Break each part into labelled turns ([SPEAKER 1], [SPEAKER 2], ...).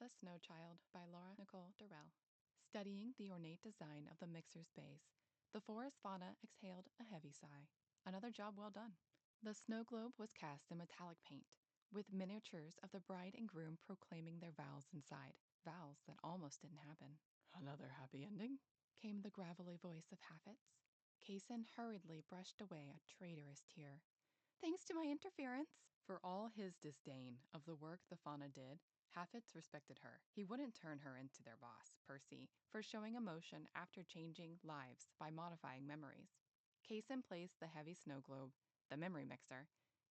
[SPEAKER 1] The Snow Child by Laura Nicole Dorrell. Studying the ornate design of the mixer's base, the forest fauna exhaled a heavy sigh. Another job well done. The snow globe was cast in metallic paint, with miniatures of the bride and groom proclaiming their vows inside, vows that almost didn't happen. Another happy ending? Came the gravelly voice of Haffetz. Kaysen hurriedly brushed away a traitorous tear. Thanks to my interference. For all his disdain of the work the fauna did, Haffetz respected her. He wouldn't turn her into their boss, Percy, for showing emotion after changing lives by modifying memories. Kaysen placed the heavy snow globe, the memory mixer,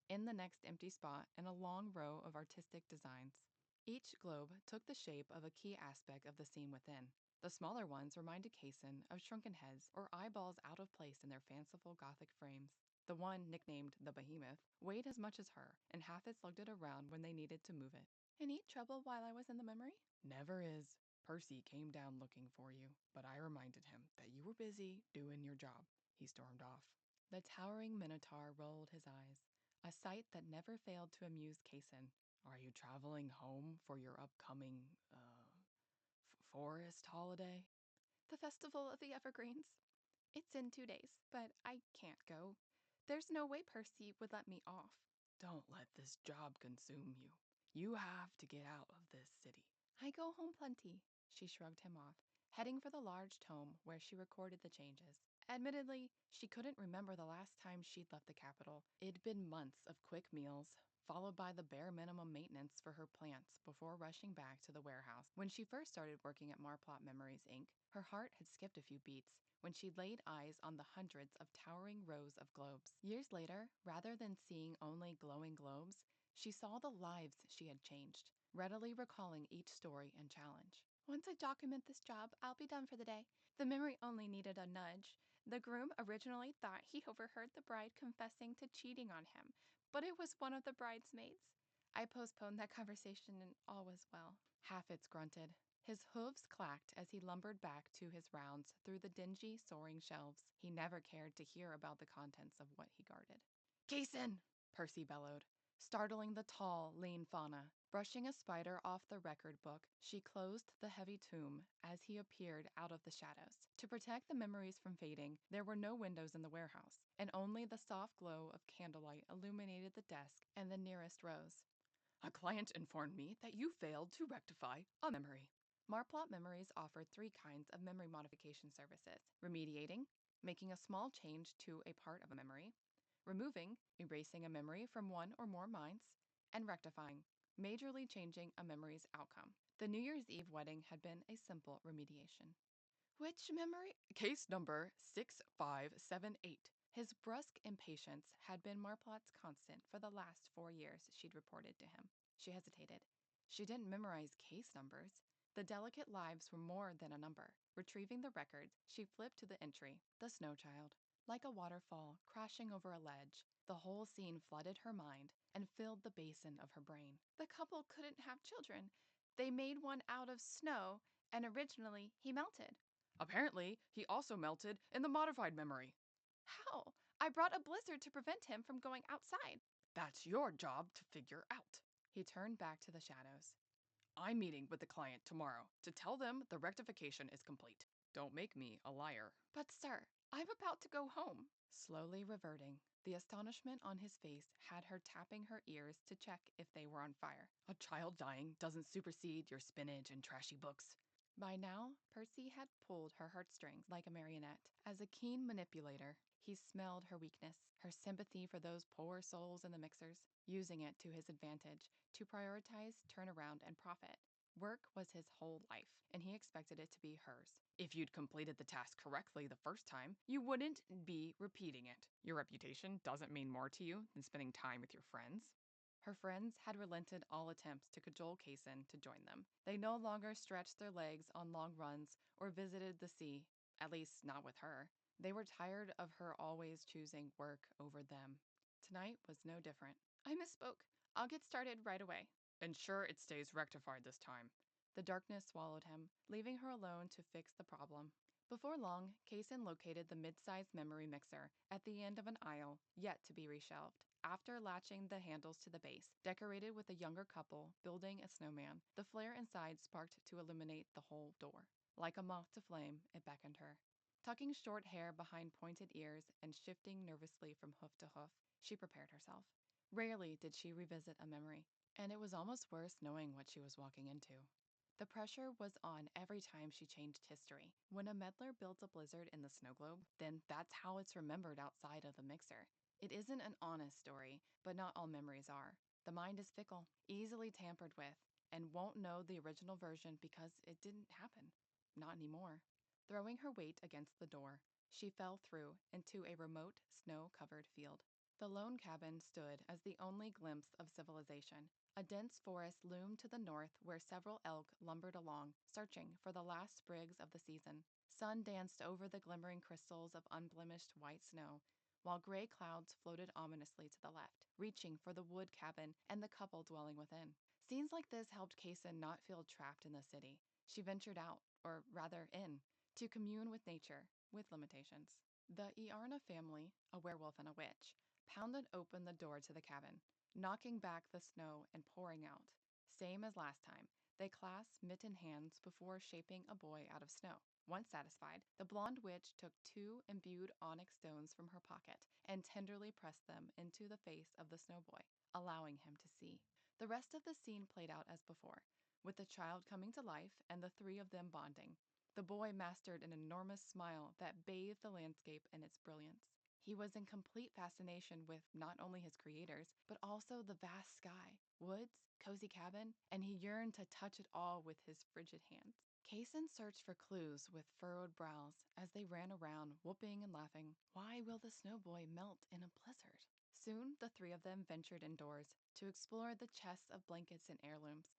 [SPEAKER 1] in the next empty spot in a long row of artistic designs. Each globe took the shape of a key aspect of the scene within. The smaller ones reminded Kaysen of shrunken heads or eyeballs out of place in their fanciful Gothic frames. The one, nicknamed the Behemoth, weighed as much as her, and Haffetz lugged it around when they needed to move it. Any trouble while I was in the memory? Never is. Percy came down looking for you, but I reminded him that you were busy doing your job. He stormed off. The towering Minotaur rolled his eyes, a sight that never failed to amuse Kaysen. Are you traveling home for your upcoming, forest holiday? The Festival of the Evergreens. It's in 2 days, but I can't go. There's no way Percy would let me off. Don't let this job consume you. You have to get out of this city. I go home plenty. She shrugged him off, heading for the large tome where she recorded the changes. Admittedly, she couldn't remember the last time she'd left the capital. It'd been months of quick meals, followed by the bare minimum maintenance for her plants before rushing back to the warehouse. When she first started working at Marplot Memories, Inc., her heart had skipped a few beats when she'd laid eyes on the hundreds of towering rows of globes. Years later, rather than seeing only glowing globes, she saw the lives she had changed, readily recalling each story and challenge. Once I document this job, I'll be done for the day. The memory only needed a nudge. The groom originally thought he overheard the bride confessing to cheating on him, but it was one of the bridesmaids. I postponed that conversation and all was well. Haffetz grunted. His hooves clacked as he lumbered back to his rounds through the dingy, soaring shelves. He never cared to hear about the contents of what he guarded. Kaysen! Percy bellowed, startling the tall, lean fauna. Brushing a spider off the record book, she closed the heavy tomb as he appeared out of the shadows. To protect the memories from fading, there were no windows in the warehouse, and only the soft glow of candlelight illuminated the desk and the nearest rows. A client informed me that you failed to rectify a memory. Marplot Memories offered 3 kinds of memory modification services: remediating, making a small change to a part of a memory; removing, erasing a memory from one or more minds; and rectifying, majorly changing a memory's outcome. The New Year's Eve wedding had been a simple remediation. Which memory? Case number 6578. His brusque impatience had been Marplot's constant for the last 4 years, she'd reported to him. She hesitated. She didn't memorize case numbers. The delicate lives were more than a number. Retrieving the records, she flipped to the entry, The Snow Child. Like a waterfall crashing over a ledge, the whole scene flooded her mind and filled the basin of her brain. The couple couldn't have children. They made one out of snow, and originally he melted. Apparently, he also melted in the modified memory. How? I brought a blizzard to prevent him from going outside. That's your job to figure out. He turned back to the shadows. I'm meeting with the client tomorrow to tell them the rectification is complete. Don't make me a liar. But sir, I'm about to go home. Slowly reverting, the astonishment on his face had her tapping her ears to check if they were on fire. A child dying doesn't supersede your spinach and trashy books. By now, Percy had pulled her heartstrings like a marionette. As a keen manipulator, he smelled her weakness, her sympathy for those poor souls in the mixers, using it to his advantage to prioritize turnaround and profit. Work was his whole life, and he expected it to be hers. If you'd completed the task correctly the first time, you wouldn't be repeating it. Your reputation doesn't mean more to you than spending time with your friends. Her friends had relented all attempts to cajole Kaysen to join them. They no longer stretched their legs on long runs or visited the sea, at least not with her. They were tired of her always choosing work over them. Tonight was no different. I misspoke. I'll get started right away. Ensure it stays rectified this time. The darkness swallowed him, leaving her alone to fix the problem. Before long, Kaysen located the mid-sized memory mixer at the end of an aisle, yet to be reshelved. After latching the handles to the base, decorated with a younger couple building a snowman, the flare inside sparked to illuminate the whole door. Like a moth to flame, it beckoned her. Tucking short hair behind pointed ears and shifting nervously from hoof to hoof, she prepared herself. Rarely did she revisit a memory, and it was almost worse knowing what she was walking into. The pressure was on every time she changed history. When a meddler builds a blizzard in the snow globe, then that's how it's remembered outside of the mixer. It isn't an honest story, but not all memories are. The mind is fickle, easily tampered with, and won't know the original version because it didn't happen. Not anymore. Throwing her weight against the door, she fell through into a remote, snow-covered field. The lone cabin stood as the only glimpse of civilization. A dense forest loomed to the north where several elk lumbered along, searching for the last sprigs of the season. Sun danced over the glimmering crystals of unblemished white snow, while gray clouds floated ominously to the left, reaching for the wood cabin and the couple dwelling within. Scenes like this helped Kaysen not feel trapped in the city. She ventured out, or rather in, to commune with nature, with limitations. The Iarna family, a werewolf and a witch, pounded open the door to the cabin, knocking back the snow and pouring out. Same as last time, they clasped mittened hands before shaping a boy out of snow. Once satisfied, the blonde witch took 2 imbued onyx stones from her pocket and tenderly pressed them into the face of the snow boy, allowing him to see. The rest of the scene played out as before, with the child coming to life and the 3 of them bonding. The boy mastered an enormous smile that bathed the landscape in its brilliance. He was in complete fascination with not only his creators, but also the vast sky, woods, cozy cabin, and he yearned to touch it all with his frigid hands. Kaysen searched for clues with furrowed brows as they ran around, whooping and laughing. Why will the snowboy melt in a blizzard? Soon, the 3 of them ventured indoors to explore the chests of blankets and heirlooms.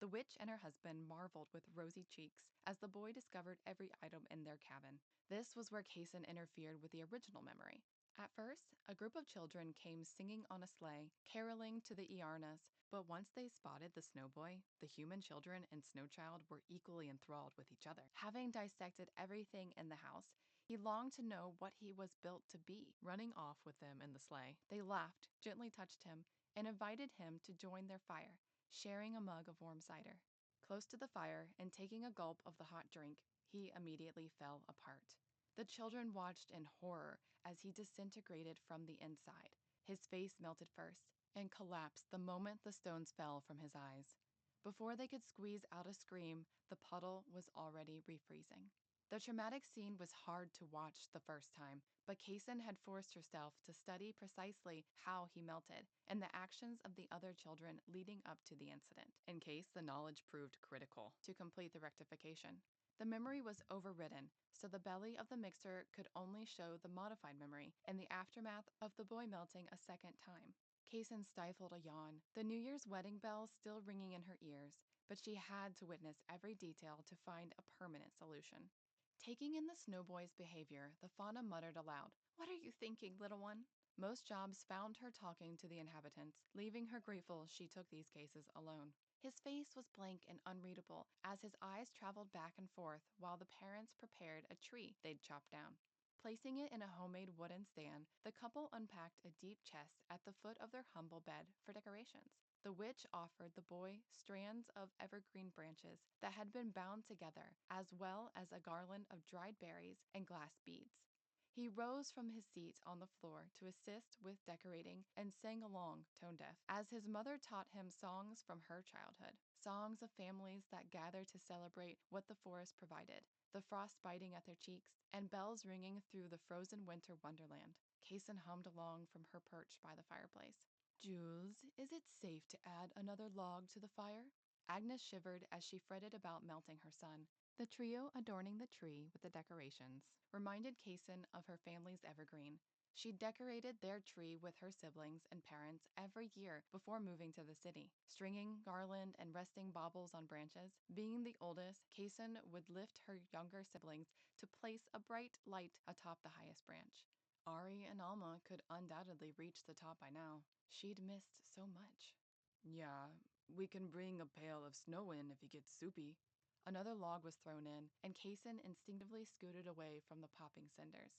[SPEAKER 1] The witch and her husband marveled with rosy cheeks as the boy discovered every item in their cabin. This was where Kaysen interfered with the original memory. At first, a group of children came singing on a sleigh, caroling to the Iarnas, but once they spotted the snowboy, the human children and Snowchild were equally enthralled with each other. Having dissected everything in the house, he longed to know what he was built to be. Running off with them in the sleigh, they laughed, gently touched him, and invited him to join their fire, sharing a mug of warm cider. Close to the fire and taking a gulp of the hot drink, he immediately fell apart. The children watched in horror as he disintegrated from the inside. His face melted first and collapsed the moment the stones fell from his eyes. Before they could squeeze out a scream, the puddle was already refreezing. The traumatic scene was hard to watch the first time, but Kaysen had forced herself to study precisely how he melted and the actions of the other children leading up to the incident, in case the knowledge proved critical to complete the rectification. The memory was overridden, so the belly of the mixer could only show the modified memory and the aftermath of the boy melting a second time. Kaysen stifled a yawn, the New Year's wedding bells still ringing in her ears, but she had to witness every detail to find a permanent solution. Taking in the snowboy's behavior, the fauna muttered aloud, "What are you thinking, little one?" Most jobs found her talking to the inhabitants, leaving her grateful she took these cases alone. His face was blank and unreadable as his eyes traveled back and forth while the parents prepared a tree they'd chopped down. Placing it in a homemade wooden stand, the couple unpacked a deep chest at the foot of their humble bed for decorations. The witch offered the boy strands of evergreen branches that had been bound together, as well as a garland of dried berries and glass beads. He rose from his seat on the floor to assist with decorating and sang along, tone-deaf, as his mother taught him songs from her childhood. Songs of families that gathered to celebrate what the forest provided, the frost biting at their cheeks, and bells ringing through the frozen winter wonderland. Kaysen hummed along from her perch by the fireplace. "Jules, is it safe to add another log to the fire?" Agnes shivered as she fretted about melting her son. The trio adorning the tree with the decorations reminded Kaysen of her family's evergreen. She decorated their tree with her siblings and parents every year before moving to the city, stringing garland and resting baubles on branches. Being the oldest, Kaysen would lift her younger siblings to place a bright light atop the highest branch. Ari and Alma could undoubtedly reach the top by now. She'd missed so much. "Yeah, we can bring a pail of snow in if it gets soupy." Another log was thrown in, and Kaysen instinctively scooted away from the popping cinders.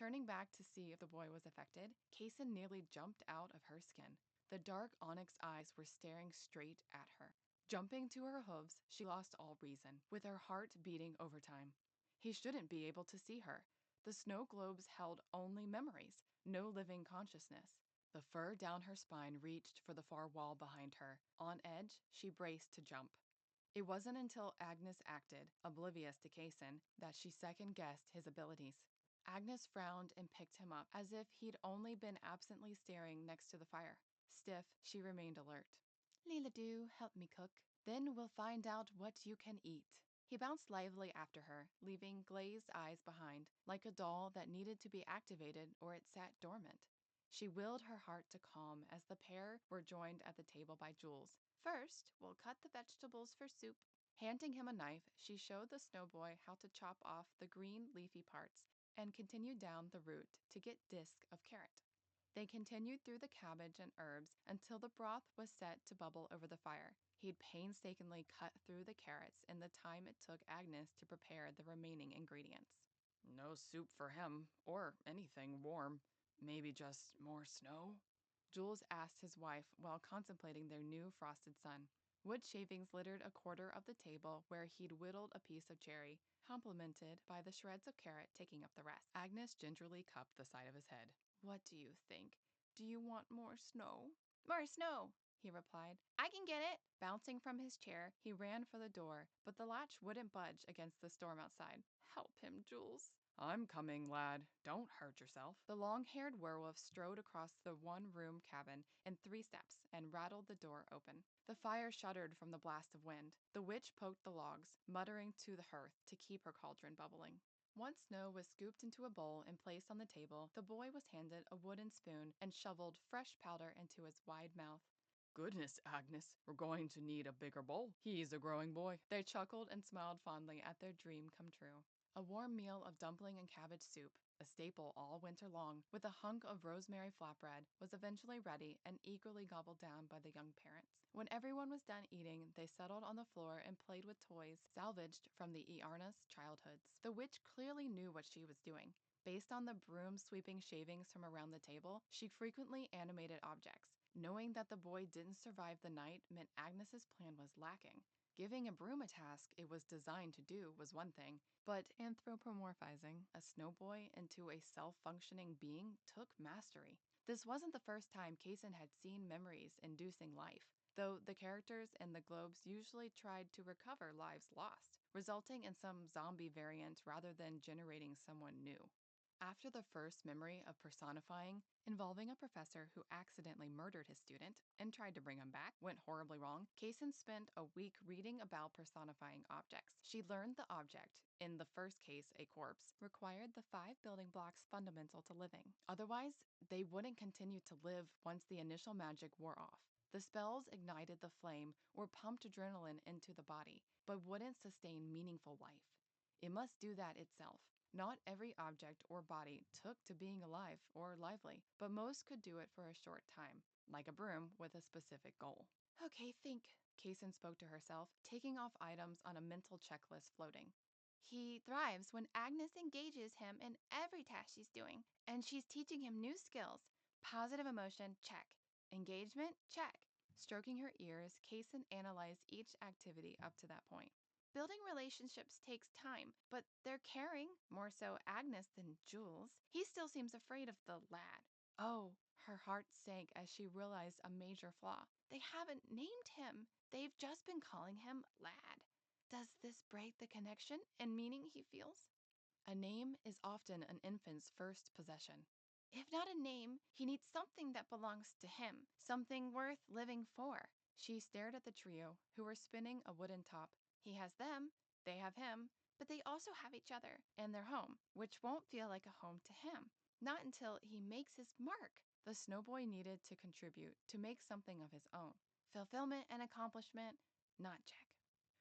[SPEAKER 1] Turning back to see if the boy was affected, Kaysen nearly jumped out of her skin. The dark onyx eyes were staring straight at her. Jumping to her hooves, she lost all reason, with her heart beating overtime. He shouldn't be able to see her. The snow globes held only memories, no living consciousness. The fur down her spine reached for the far wall behind her. On edge, she braced to jump. It wasn't until Agnes acted, oblivious to Kaysen, that she second-guessed his abilities. Agnes frowned and picked him up, as if he'd only been absently staring next to the fire. Stiff, she remained alert. "Leela-doo, help me cook. Then we'll find out what you can eat." He bounced lively after her, leaving glazed eyes behind, like a doll that needed to be activated or it sat dormant. She willed her heart to calm as the pair were joined at the table by Jules. "First, we'll cut the vegetables for soup." Handing him a knife, she showed the snowboy how to chop off the green leafy parts and continued down the root to get disc of carrot. They continued through the cabbage and herbs until the broth was set to bubble over the fire. He'd painstakingly cut through the carrots in the time it took Agnes to prepare the remaining ingredients. "No soup for him, or anything warm. Maybe just more snow?" Jules asked his wife while contemplating their new frosted sun. Wood shavings littered a quarter of the table where he'd whittled a piece of cherry, complemented by the shreds of carrot taking up the rest. Agnes gingerly cupped the side of his head. "What do you think? Do you want more snow?" "More snow," he replied. "I can get it." Bouncing from his chair, he ran for the door, but the latch wouldn't budge against the storm outside. "Help him, Jules." "I'm coming, lad. Don't hurt yourself." The long-haired werewolf strode across the one-room cabin in 3 steps and rattled the door open. The fire shuddered from the blast of wind. The witch poked the logs, muttering to the hearth to keep her cauldron bubbling. Once snow was scooped into a bowl and placed on the table, the boy was handed a wooden spoon and shoveled fresh powder into his wide mouth. "Goodness, Agnes, we're going to need a bigger bowl. He's a growing boy." They chuckled and smiled fondly at their dream come true. A warm meal of dumpling and cabbage soup, a staple all winter long, with a hunk of rosemary flatbread, was eventually ready and eagerly gobbled down by the young parents. When everyone was done eating, they settled on the floor and played with toys salvaged from the Iarna's childhoods. The witch clearly knew what she was doing. Based on the broom sweeping shavings from around the table, she frequently animated objects. Knowing that the boy didn't survive the night meant Agnes's plan was lacking. Giving a broom a task it was designed to do was one thing, but anthropomorphizing a snowboy into a self-functioning being took mastery. This wasn't the first time Kaysen had seen memories inducing life, though the characters in the globes usually tried to recover lives lost, resulting in some zombie variant rather than generating someone new. After the first memory of personifying, involving a professor who accidentally murdered his student and tried to bring him back, went horribly wrong, Kaysen spent a week reading about personifying objects. She learned the object, in the first case a corpse, required the 5 building blocks fundamental to living. Otherwise, they wouldn't continue to live once the initial magic wore off. The spells ignited the flame or pumped adrenaline into the body, but wouldn't sustain meaningful life. It must do that itself. Not every object or body took to being alive or lively, but most could do it for a short time, like a broom with a specific goal. "Okay, think," Kaysen spoke to herself, taking off items on a mental checklist floating. "He thrives when Agnes engages him in every task she's doing, and she's teaching him new skills. Positive emotion, check. Engagement, check." Stroking her ears, Kaysen analyzed each activity up to that point. "Building relationships takes time, but they're caring, more so Agnes than Jules. He still seems afraid of the lad." Oh, her heart sank as she realized a major flaw. They haven't named him. They've just been calling him lad. Does this break the connection and meaning he feels? A name is often an infant's first possession. If not a name, he needs something that belongs to him, something worth living for. She stared at the trio, who were spinning a wooden top. He has them, they have him, but they also have each other and their home, which won't feel like a home to him. Not until he makes his mark. The snowboy needed to contribute, to make something of his own. Fulfillment and accomplishment, not check.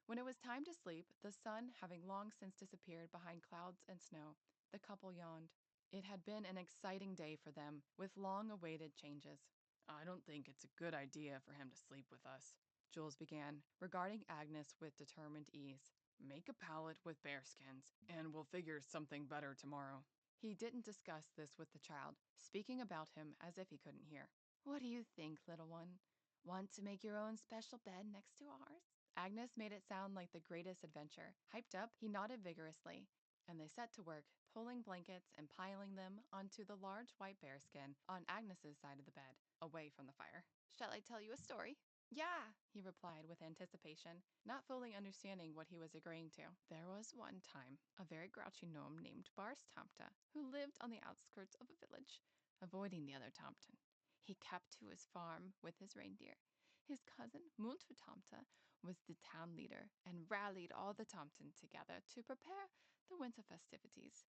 [SPEAKER 1] When it was time to sleep, the sun having long since disappeared behind clouds and snow, the couple yawned. It had been an exciting day for them, with long-awaited changes. "I don't think it's a good idea for him to sleep with us," Jules began, regarding Agnes with determined ease. "Make a pallet with bearskins, and we'll figure something better tomorrow." He didn't discuss this with the child, speaking about him as if he couldn't hear. What do you think, little one? Want to make your own special bed next to ours? Agnes made it sound like the greatest adventure. Hyped up, he nodded vigorously, and they set to work, pulling blankets and piling them onto the large white bearskin on Agnes's side of the bed, away from the fire. Shall I tell you a story? Yeah, he replied with anticipation, not fully understanding what he was agreeing to. There was one time a very grouchy gnome named Barstamta who lived on the outskirts of a village, avoiding the other Tomten. He kept to his farm with his reindeer. His cousin Muntertomta was the town leader and rallied all the Tomten together to prepare the winter festivities.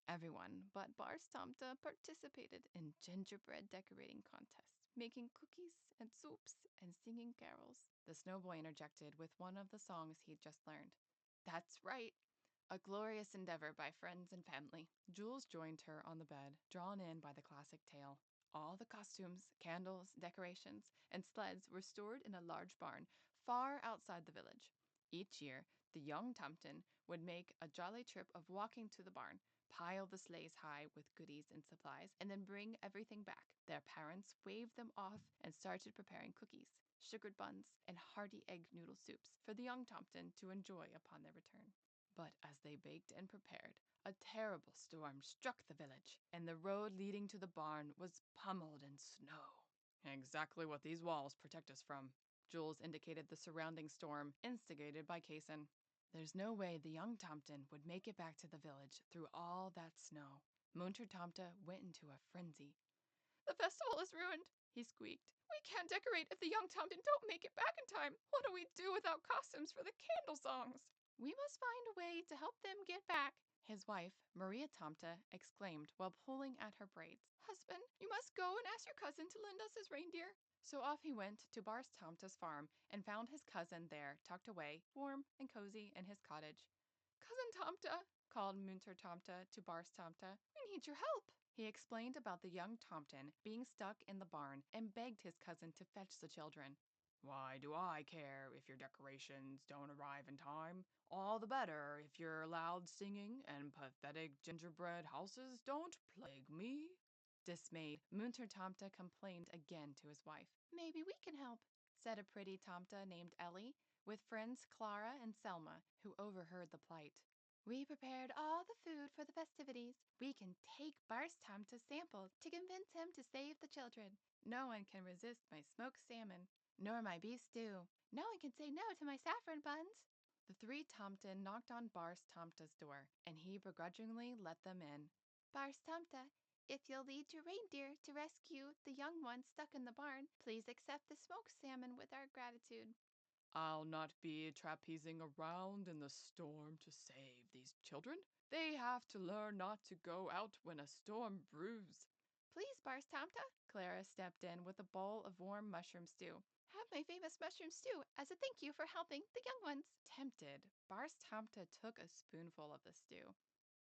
[SPEAKER 1] Everyone but Barstamta participated in gingerbread decorating contests, making cookies and soups and singing carols. The snowboy interjected with one of the songs he'd just learned. That's right. A glorious endeavor by friends and family. Jules joined her on the bed, drawn in by the classic tale. All the costumes, candles, decorations, and sleds were stored in a large barn far outside the village. Each year, the young Tomten would make a jolly trip of walking to the barn, pile the sleighs high with goodies and supplies, and then bring everything back. Their parents waved them off and started preparing cookies, sugared buns, and hearty egg noodle soups for the young Tomten to enjoy upon their return. But as they baked and prepared, a terrible storm struck the village, and the road leading to the barn was pummeled in snow. Exactly what these walls protect us from. Jules indicated the surrounding storm, instigated by Kaysen. There's no way the young Tomten would make it back to the village through all that snow. Munter Tomta went into a frenzy. The festival is ruined, he squeaked. We can't decorate if the young Tomten don't make it back in time. What do we do without costumes for the candle songs? We must find a way to help them get back, his wife, Maria Tomta, exclaimed while pulling at her braids. Husband, you must go and ask your cousin to lend us his reindeer. So off he went to Bars Tomta's farm and found his cousin there tucked away, warm and cozy in his cottage. Cousin Tomta, called Munter Tomta to Bars Tomta, we need your help. He explained about the young Tomten being stuck in the barn and begged his cousin to fetch the children. Why do I care if your decorations don't arrive in time? All the better if your loud singing and pathetic gingerbread houses don't plague me. Dismayed, Munter Tomta complained again to his wife. Maybe we can help, said a pretty Tomta named Ellie, with friends Clara and Selma, who overheard the plight. We prepared all the food for the festivities. We can take Bars Tomta's sample to convince him to save the children. No one can resist my smoked salmon, nor my beef stew. No one can say no to my saffron buns. The three Tomten knocked on Bars Tomta's door, and he begrudgingly let them in. Bars Tomta, if you'll lead your reindeer to rescue the young ones stuck in the barn, please accept the smoked salmon with our gratitude. I'll not be trapezing around in the storm to save these children. They have to learn not to go out when a storm brews. Please, Bars Tomta, Clara stepped in with a bowl of warm mushroom stew. Have my famous mushroom stew as a thank you for helping the young ones. Tempted, Bars Tomta took a spoonful of the stew.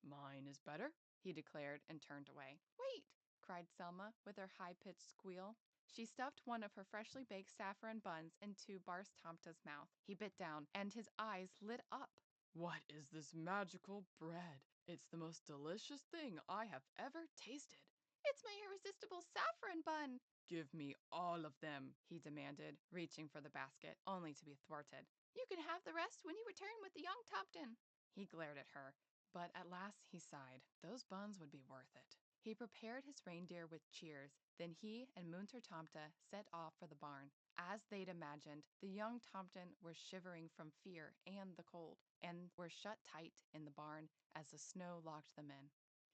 [SPEAKER 1] Mine is better, he declared and turned away. Wait, cried Selma with her high-pitched squeal. She stuffed one of her freshly baked saffron buns into Bars Tomta's mouth. He bit down, and his eyes lit up. What is this magical bread? It's the most delicious thing I have ever tasted. It's my irresistible saffron bun. Give me all of them, he demanded, reaching for the basket, only to be thwarted. You can have the rest when you return with the young Tomten. He glared at her, but at last he sighed. Those buns would be worth it. He prepared his reindeer with cheers. Then he and Munter Tomta set off for the barn. As they'd imagined, the young Tomten were shivering from fear and the cold, and were shut tight in the barn as the snow locked them in.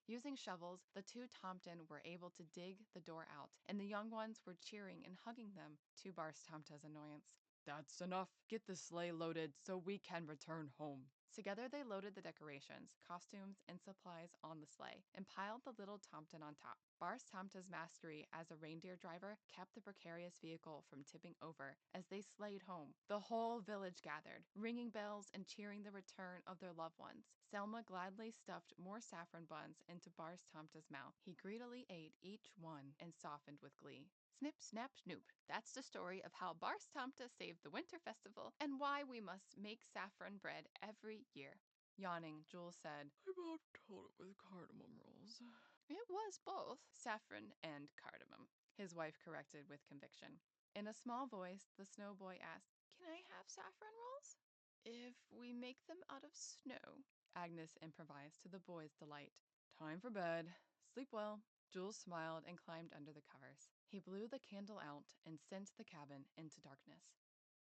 [SPEAKER 1] Using shovels, the two Tomten were able to dig the door out, and the young ones were cheering and hugging them, to Bars Tomta's annoyance. That's enough. Get the sleigh loaded so we can return home. Together they loaded the decorations, costumes, and supplies on the sleigh, and piled the little Tomten on top. Bars Tomta's mastery as a reindeer driver kept the precarious vehicle from tipping over as they sleighed home. The whole village gathered, ringing bells and cheering the return of their loved ones. Selma gladly stuffed more saffron buns into Bars Tomta's mouth. He greedily ate each one and softened with glee. Snip, snap, snoop. That's the story of how Bars Tomta saved the winter festival and why we must make saffron bread every year. Yawning, Jules said, "I about told it with cardamom rolls." "It was both saffron and cardamom," his wife corrected with conviction. In a small voice, the snow boy asked, "Can I have saffron rolls?" "If we make them out of snow," Agnes improvised to the boy's delight. "Time for bed. Sleep well." Jules smiled and climbed under the covers. He blew the candle out and sent the cabin into darkness.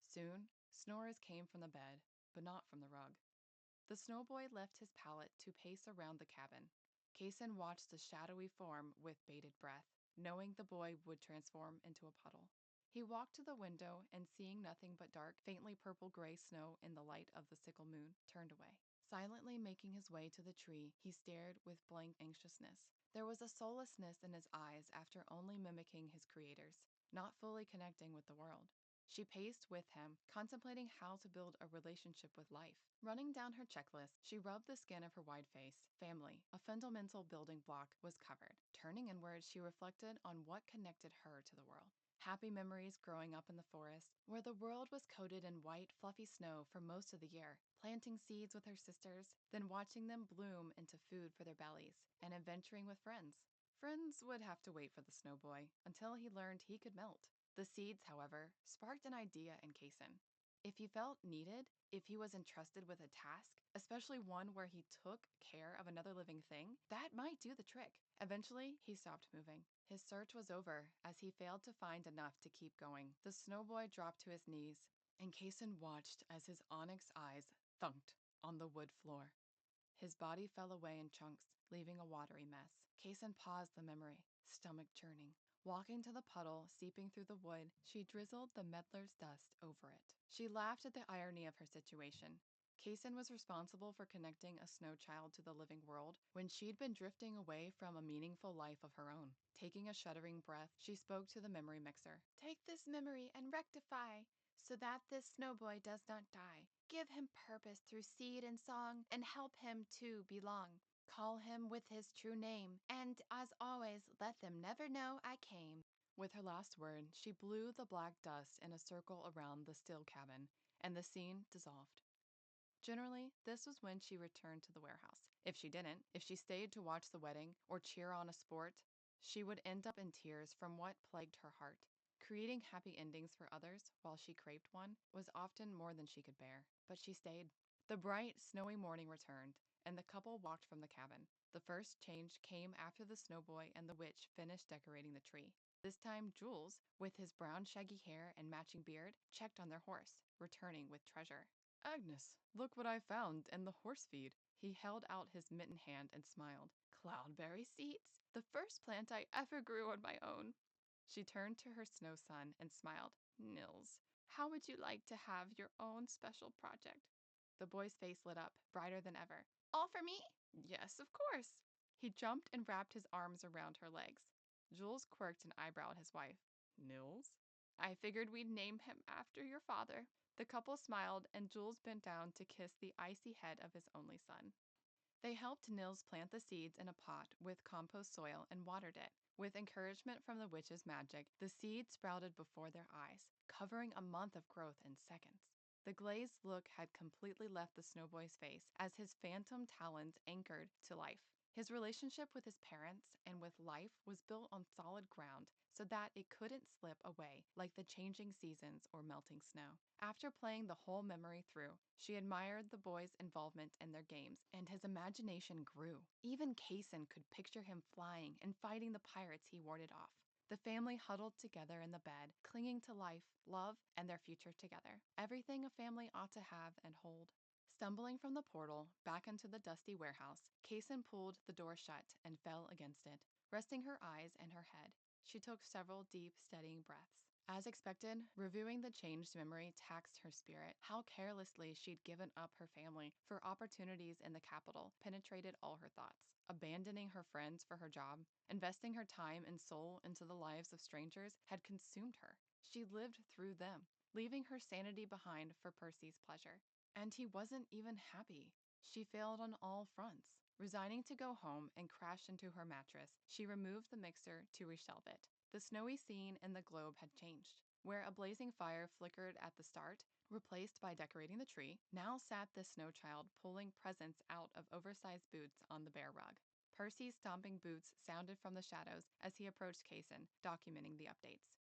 [SPEAKER 1] Soon, snores came from the bed, but not from the rug. The snowboy left his pallet to pace around the cabin. Kaysen watched the shadowy form with bated breath, knowing the boy would transform into a puddle. He walked to the window and, seeing nothing but dark, faintly purple-gray snow in the light of the sickle moon, turned away. Silently making his way to the tree, he stared with blank anxiousness. There was a soullessness in his eyes after only mimicking his creators, not fully connecting with the world. She paced with him, contemplating how to build a relationship with life. Running down her checklist, she rubbed the skin of her wide face. Family, a fundamental building block, was covered. Turning inward, she reflected on what connected her to the world. Happy memories growing up in the forest, where the world was coated in white, fluffy snow for most of the year, planting seeds with her sisters, then watching them bloom into food for their bellies, and adventuring with friends. Friends would have to wait for the snowboy until he learned he could melt. The seeds, however, sparked an idea in Kaysen. If he felt needed, if he was entrusted with a task, especially one where he took care of another living thing, that might do the trick. Eventually, he stopped moving. His search was over as he failed to find enough to keep going. The snowboy dropped to his knees, and Kaysen watched as his onyx eyes thunked on the wood floor. His body fell away in chunks, leaving a watery mess. Kaysen paused the memory, stomach churning. Walking to the puddle, seeping through the wood, she drizzled the meddler's dust over it. She laughed at the irony of her situation. Kaysen was responsible for connecting a snow child to the living world when she'd been drifting away from a meaningful life of her own. Taking a shuddering breath, she spoke to the memory mixer. "Take this memory and rectify, so that this snowboy does not die. Give him purpose through seed and song, and help him to belong. Call him with his true name, and as always, let them never know I came." With her last word, she blew the black dust in a circle around the still cabin, and the scene dissolved. Generally, this was when she returned to the warehouse. If she didn't, if she stayed to watch the wedding or cheer on a sport, she would end up in tears from what plagued her heart. Creating happy endings for others while she craved one was often more than she could bear, but she stayed. The bright, snowy morning returned, and the couple walked from the cabin. The first change came after the snowboy and the witch finished decorating the tree. This time, Jules, with his brown shaggy hair and matching beard, checked on their horse, returning with treasure. "Agnes, look what I found in the horse feed." He held out his mittened hand and smiled. "Cloudberry seeds, the first plant I ever grew on my own." She turned to her snow son and smiled. "Nils, how would you like to have your own special project?" The boy's face lit up, brighter than ever. "All for me?" "Yes, of course." He jumped and wrapped his arms around her legs. Jules quirked an eyebrow at his wife. "Nils?" "I figured we'd name him after your father." The couple smiled, and Jules bent down to kiss the icy head of his only son. They helped Nils plant the seeds in a pot with compost soil and watered it. With encouragement from the witch's magic, the seeds sprouted before their eyes, covering a month of growth in seconds. The glazed look had completely left the snowboy's face as his phantom talons anchored to life. His relationship with his parents and with life was built on solid ground so that it couldn't slip away like the changing seasons or melting snow. After playing the whole memory through, she admired the boy's involvement in their games, and his imagination grew. Even Kaysen could picture him flying and fighting the pirates he warded off. The family huddled together in the bed, clinging to life, love, and their future together. Everything a family ought to have and hold. Stumbling from the portal, back into the dusty warehouse, Kaysen pulled the door shut and fell against it. Resting her eyes and her head, she took several deep, steadying breaths. As expected, reviewing the changed memory taxed her spirit. How carelessly she'd given up her family for opportunities in the capital penetrated all her thoughts. Abandoning her friends for her job, investing her time and soul into the lives of strangers had consumed her. She lived through them, leaving her sanity behind for Percy's pleasure. And he wasn't even happy. She failed on all fronts. Resigning to go home and crash into her mattress, she removed the mixer to reshelve it. The snowy scene in the globe had changed. Where a blazing fire flickered at the start, Replaced by decorating the tree, now sat the snow child pulling presents out of oversized boots on the bear rug. Percy's stomping boots sounded from the shadows as he approached Kaysen, documenting the updates.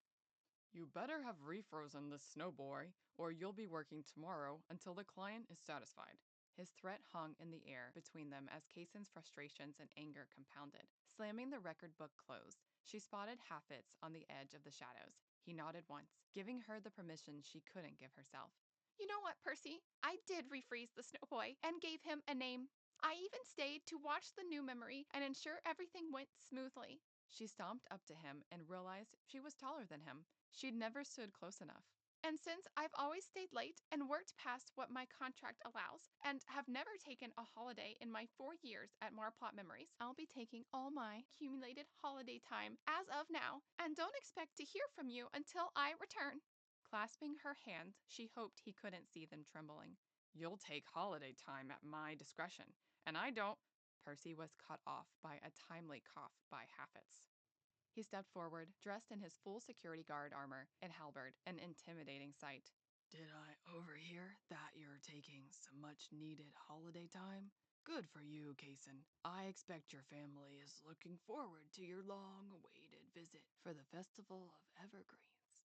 [SPEAKER 1] You better have refrozen this snow boy, or you'll be working tomorrow until the client is satisfied. His threat hung in the air between them as Kaysen's frustrations and anger compounded. Slamming the record book closed, she spotted Haffitz on the edge of the shadows. He nodded once, giving her the permission she couldn't give herself. You know what, Percy? I did refreeze the snow boy and gave him a name. I even stayed to watch the new memory and ensure everything went smoothly. She stomped up to him and realized she was taller than him. She'd never stood close enough. And since I've always stayed late and worked past what my contract allows, and have never taken a holiday in my 4 years at Marplot Memories, I'll be taking all my accumulated holiday time as of now, and don't expect to hear from you until I return. Clasping her hand, she hoped he couldn't see them trembling. You'll take holiday time at my discretion, and I don't. Percy was cut off by a timely cough by Haffitz. He stepped forward, dressed in his full security guard armor and halberd, an intimidating sight. Did I overhear that you're taking some much-needed holiday time? Good for you, Kaysen. I expect your family is looking forward to your long-awaited visit for the Festival of Evergreens.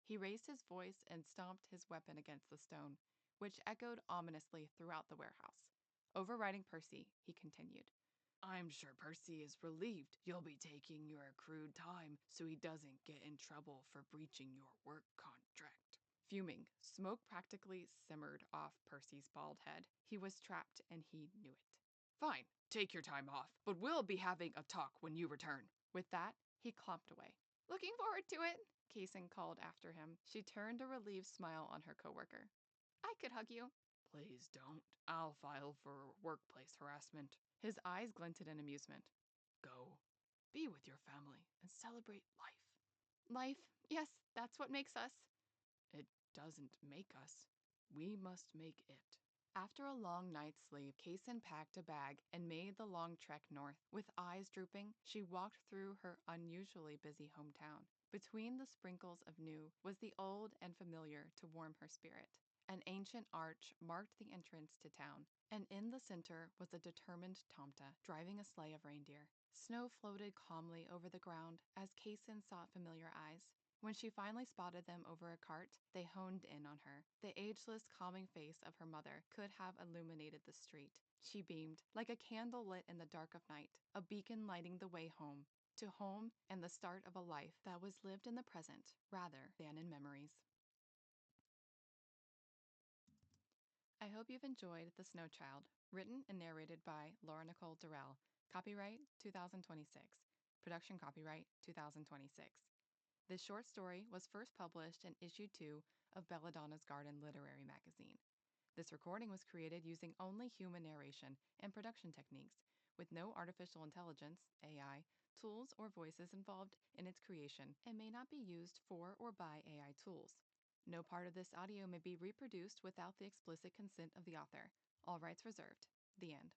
[SPEAKER 1] He raised his voice and stomped his weapon against the stone, which echoed ominously throughout the warehouse. Overriding Percy, he continued. I'm sure Percy is relieved you'll be taking your accrued time so he doesn't get in trouble for breaching your work contract. Fuming, smoke practically simmered off Percy's bald head. He was trapped and he knew it. Fine, take your time off, but we'll be having a talk when you return. With that, he clomped away. Looking forward to it, Kaysen called after him. She turned a relieved smile on her coworker. I could hug you. Please don't. I'll file for workplace harassment. His eyes glinted in amusement. Go. Be with your family and celebrate life. Life, yes, that's what makes us. It doesn't make us. We must make it. After a long night's sleep, Kaysen packed a bag and made the long trek north. With eyes drooping, she walked through her unusually busy hometown. Between the sprinkles of new was the old and familiar to warm her spirit. An ancient arch marked the entrance to town, and in the center was a determined Tomta driving a sleigh of reindeer. Snow floated calmly over the ground as Kaysen sought familiar eyes. When she finally spotted them over a cart, they honed in on her. The ageless, calming face of her mother could have illuminated the street. She beamed, like a candle lit in the dark of night, a beacon lighting the way home. To home and the start of a life that was lived in the present rather than in memories. I hope you've enjoyed The Snow Child, written and narrated by Laura Nicole Dorrell. Copyright 2026. Production copyright 2026. This short story was first published in issue 2 of Belladonna's Garden Literary Magazine. This recording was created using only human narration and production techniques, with no artificial intelligence, AI, tools or voices involved in its creation, and may not be used for or by AI tools. No part of this audio may be reproduced without the explicit consent of the author. All rights reserved. The end.